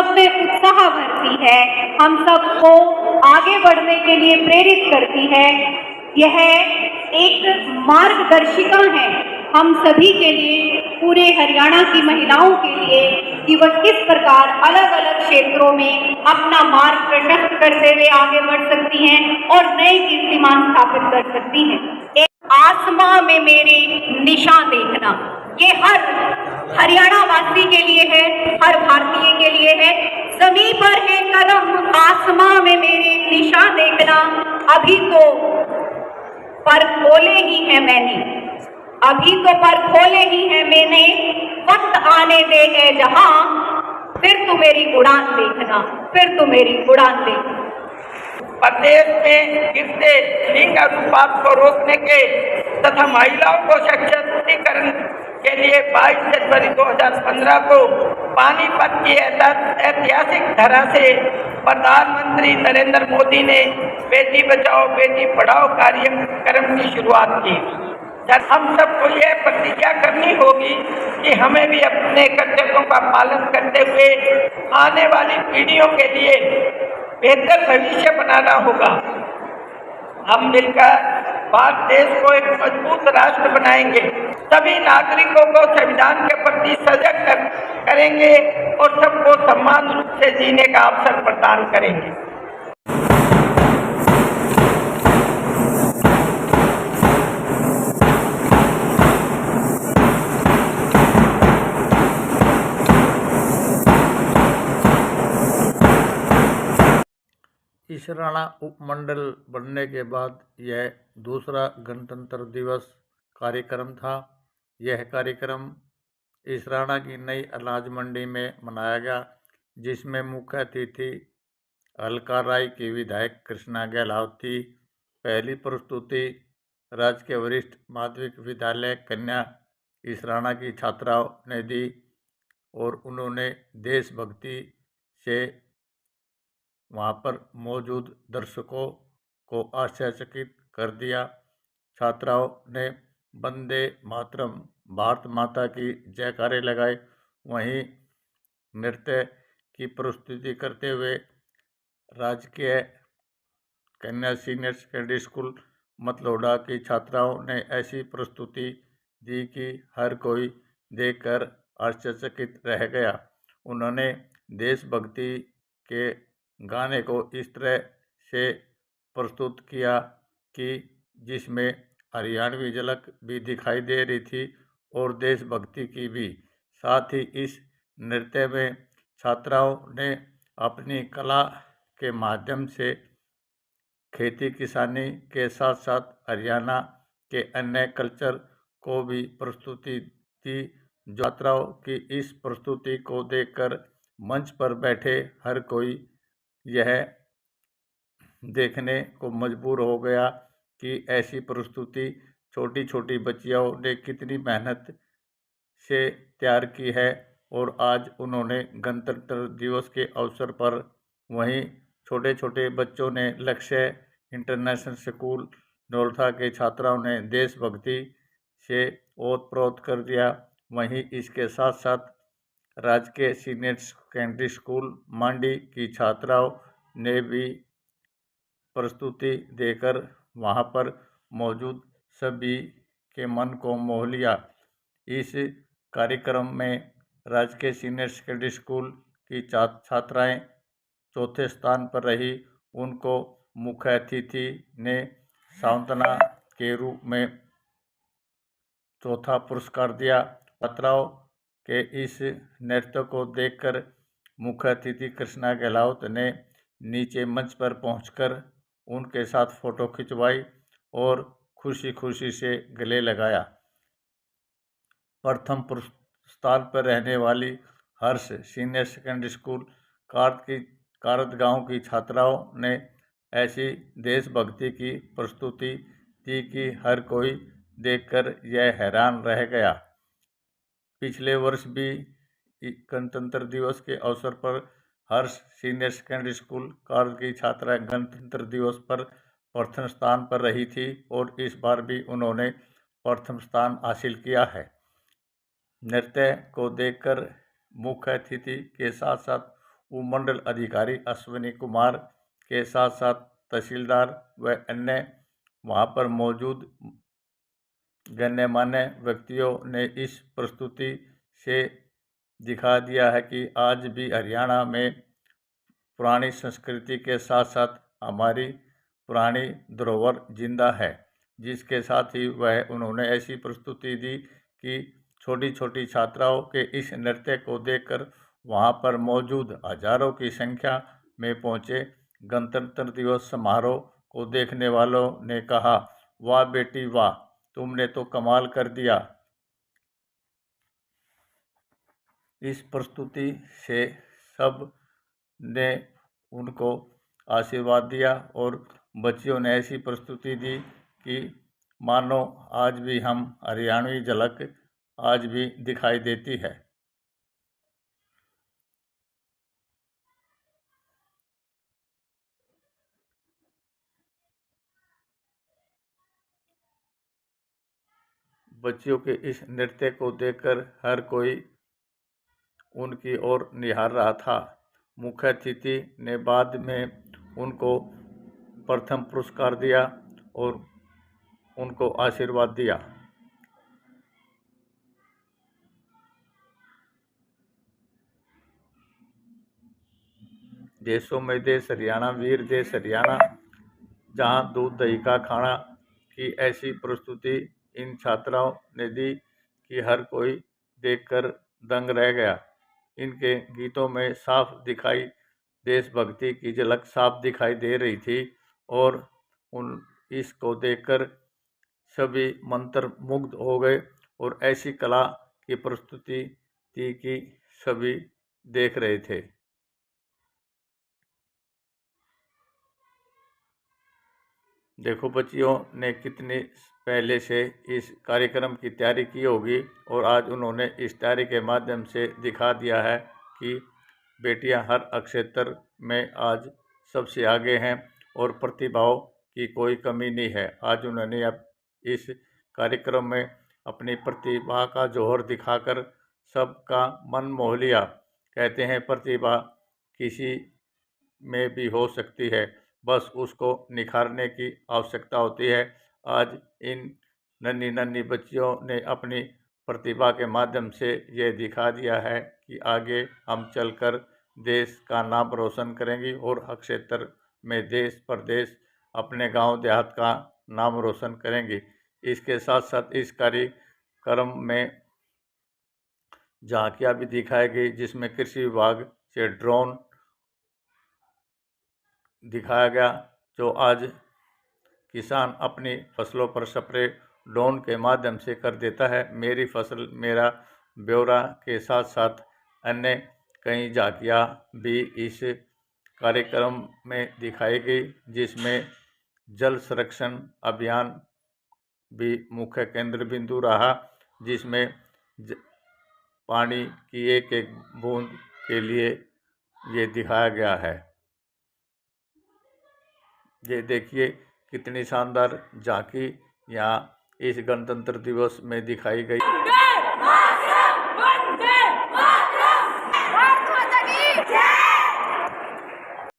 सब में उत्साह भरती है, हम सबको आगे बढ़ने के लिए प्रेरित करती है। यह एक मार्गदर्शिका है हम सभी के लिए, पूरे हरियाणा की महिलाओं के लिए, कि वह किस प्रकार अलग अलग क्षेत्रों में अपना मार्ग प्रशस्त करते हुए आगे बढ़ सकती हैं और नए कीर्तिमान स्थापित कर सकती हैं। एक आसमां में मेरे निशान देखना, ये हर हरियाणा वासी के लिए है, हर भारतीय के लिए है। ज़मीं पर है कदम, आसमां में मेरे निशान देखना, अभी तो पर खोले ही है मैंने, अभी तो पर खोले ही है मैंने, वक्त आने दे है जहां, फिर तू मेरी उड़ान देखना, फिर तू मेरी उड़ान देखना। प्रदेश में गिरते लिंग अनुपात को रोकने के तथा महिलाओं को सशक्तिकरण के लिए 22 जनवरी 2015 को पानीपत की ऐतिहासिक धरा से प्रधानमंत्री नरेंद्र मोदी ने बेटी बचाओ बेटी पढ़ाओ कार्यक्रम की शुरुआत की। हम सबको यह प्रतिज्ञा करनी होगी कि हमें भी अपने कर्तव्यों का पालन करते हुए आने वाली पीढ़ियों के लिए बेहतर भविष्य बनाना होगा। हम मिलकर भारत देश को एक मजबूत राष्ट्र बनाएंगे, सभी नागरिकों को संविधान के प्रति सजग करेंगे और सबको समान रूप से जीने का अवसर प्रदान करेंगे। इसराना उपमंडल बनने के बाद यह दूसरा गणतंत्र दिवस कार्यक्रम था। यह कार्यक्रम इसराना की नई अनाज मंडी में मनाया गया, जिसमें मुख्य अतिथि अलका राय की विधायक कृष्णा गहलोत थी। पहली प्रस्तुति राजकीय वरिष्ठ माध्यमिक विद्यालय कन्या इसराना की छात्राओं ने दी और उन्होंने देशभक्ति से वहाँ पर मौजूद दर्शकों को आश्चर्यचकित कर दिया। छात्राओं ने वंदे मातरम, भारत माता की जयकारे लगाए। वहीं नृत्य की प्रस्तुति करते हुए राजकीय कन्या सीनियर सेकेंडरी स्कूल मतलोडा की छात्राओं ने ऐसी प्रस्तुति दी कि हर कोई देखकर आश्चर्यचकित रह गया। उन्होंने देशभक्ति के गाने को इस तरह से प्रस्तुत किया कि जिसमें हरियाणवी झलक भी दिखाई दे रही थी और देशभक्ति की भी। साथ ही इस नृत्य में छात्राओं ने अपनी कला के माध्यम से खेती किसानी के साथ साथ हरियाणा के अन्य कल्चर को भी प्रस्तुति दी। छात्राओं की इस प्रस्तुति को देखकर मंच पर बैठे हर कोई यह देखने को मजबूर हो गया कि ऐसी प्रस्तुति छोटी छोटी बच्चियों ने कितनी मेहनत से तैयार की है। और आज उन्होंने गणतंत्र दिवस के अवसर पर वहीं छोटे छोटे बच्चों ने लक्ष्य इंटरनेशनल स्कूल नौलथा के छात्राओं ने देशभक्ति से ओतप्रोत कर दिया। वहीं इसके साथ साथ राजकीय सीनियर सेकेंडरी स्कूल मांडी की छात्राओं ने भी प्रस्तुति देकर वहां पर मौजूद सभी के मन को मोह लिया। इस कार्यक्रम में राजकीय सीनियर सेकेंडरी स्कूल की छात्राएं चौथे स्थान पर रही। उनको मुख्य अतिथि ने सांत्वना के रूप में चौथा पुरस्कार दिया। छात्राओं के इस नृत्य को देखकर मुख्य अतिथि कृष्णा गहलोत ने नीचे मंच पर पहुंचकर उनके साथ फोटो खिंचवाई और खुशी खुशी से गले लगाया। प्रथम स्थान पर रहने वाली हर्ष सीनियर सेकेंडरी स्कूल कारत गांव की छात्राओं ने ऐसी देशभक्ति की प्रस्तुति दी कि हर कोई देखकर यह हैरान रह गया। पिछले वर्ष भी गणतंत्र दिवस के अवसर पर हर्ष सीनियर सेकेंडरी स्कूल कारत की छात्रा गणतंत्र दिवस पर प्रथम स्थान पर रही थी और इस बार भी उन्होंने प्रथम स्थान हासिल किया है। नृत्य को देखकर मुख्य अतिथि के साथ साथ उपमंडल अधिकारी अश्विनी कुमार के साथ साथ तहसीलदार व अन्य वहां पर मौजूद गण्यमान्य व्यक्तियों ने इस प्रस्तुति से दिखा दिया है कि आज भी हरियाणा में पुरानी संस्कृति के साथ साथ हमारी पुरानी धरोहर जिंदा है, जिसके साथ ही वह उन्होंने ऐसी प्रस्तुति दी कि छोटी छोटी छात्राओं के इस नृत्य को देखकर वहां पर मौजूद हजारों की संख्या में पहुंचे गणतंत्र दिवस समारोह को देखने वालों ने कहा, वाह बेटी वाह, तुमने तो कमाल कर दिया। इस प्रस्तुति से सब ने उनको आशीर्वाद दिया और बच्चियों ने ऐसी प्रस्तुति दी कि मानो आज भी हम हरियाणवी झलक आज भी दिखाई देती है। बच्चियों के इस नृत्य को देखकर हर कोई उनकी ओर निहार रहा था। मुख्य अतिथि ने बाद में उनको प्रथम पुरस्कार दिया और उनको आशीर्वाद दिया। देशों में देश हरियाणा, वीर देश हरियाणा, जहां दूध दही का खाना की ऐसी प्रस्तुति इन छात्राओं ने दी कि हर कोई देखकर दंग रह गया। इनके गीतों में साफ दिखाई देशभक्ति की झलक साफ दिखाई दे रही थी और इसको देखकर सभी मंत्रमुग्ध हो गए और ऐसी कला की प्रस्तुति थी कि सभी देख रहे थे। देखो बच्चियों ने कितनी पहले से इस कार्यक्रम की तैयारी की होगी और आज उन्होंने इस तैयारी के माध्यम से दिखा दिया है कि बेटियां हर क्षेत्र में आज सबसे आगे हैं और प्रतिभाओं की कोई कमी नहीं है। आज उन्होंने अब इस कार्यक्रम में अपनी प्रतिभा का जौहर दिखाकर सबका मन मोह लिया। कहते हैं प्रतिभा किसी में भी हो सकती है, बस उसको निखारने की आवश्यकता होती है। आज इन नन्ही नन्ही बच्चियों ने अपनी प्रतिभा के माध्यम से ये दिखा दिया है कि आगे हम चलकर देश का नाम रोशन करेंगी और हर क्षेत्र में देश प्रदेश अपने गांव देहात का नाम रोशन करेंगी। इसके साथ साथ इस कार्यक्रम में झांकियाँ भी दिखाई गई, जिसमें कृषि विभाग से ड्रोन दिखाया गया, जो आज किसान अपनी फसलों पर स्प्रे ड्रोन के माध्यम से कर देता है। मेरी फसल मेरा ब्यौरा के साथ साथ अन्य कई झांकियाँ भी इस कार्यक्रम में दिखाई गई, जिसमें जल संरक्षण अभियान भी मुख्य केंद्र बिंदु रहा, जिसमें पानी की एक एक बूंद के लिए ये दिखाया गया है। ये देखिए कितनी शानदार झांकी यहाँ इस गणतंत्र दिवस में दिखाई गई।